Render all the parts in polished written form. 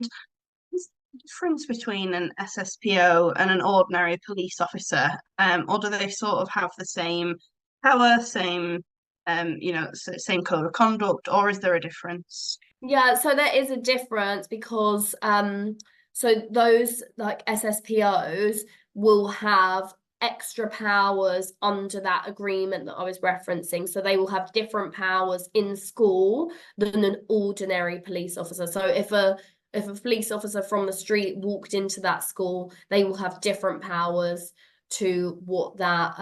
Is there a difference between an SSPO and an ordinary police officer, or do they sort of have the same power, same, same code of conduct, or is there a difference? Yeah, so there is a difference because so those like SSPOs will have extra powers under that agreement that I was referencing. So they will have different powers in school than an ordinary police officer. So if a police officer from the street walked into that school, they will have different powers to what that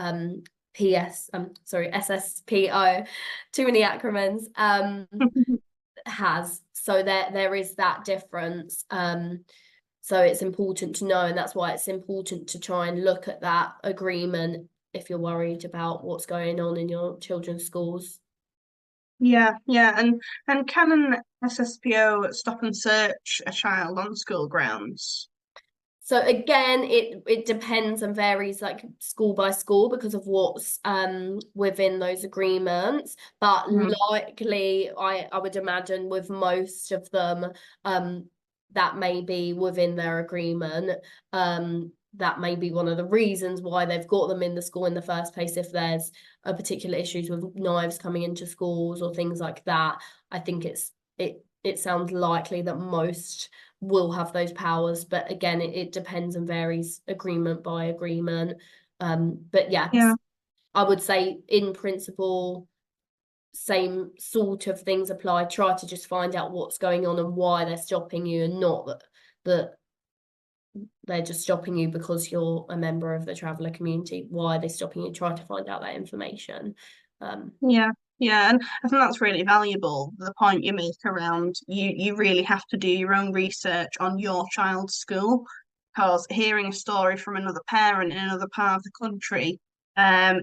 SSPO, too many acronyms, has. So there is that difference. So it's important to know, and that's why it's important to try and look at that agreement if you're worried about what's going on in your children's schools. Yeah, yeah, and can an SSPO stop and search a child on school grounds? So again, it depends and varies like school by school because of what's within those agreements. But Mm. likely, I would imagine with most of them, that may be within their agreement. That may be one of the reasons why they've got them in the school in the first place. If there's a particular issues with knives coming into schools or things like that, I think it sounds likely that most will have those powers, but again, it depends and varies agreement by agreement. But Yeah. yes, I would say in principle, same sort of things apply. Try to just find out what's going on and why they're stopping you, and not that they're just stopping you because you're a member of the traveller community. Why are they stopping you? Try to find out that information. Yeah, yeah, and I think that's really valuable. The point you make around you really have to do your own research on your child's school, because hearing a story from another parent in another part of the country,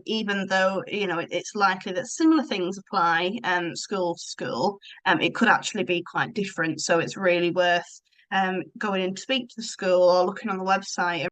even though it's likely that similar things apply, school to school, it could actually be quite different. So it's really worth going in to speak to the school or looking on the website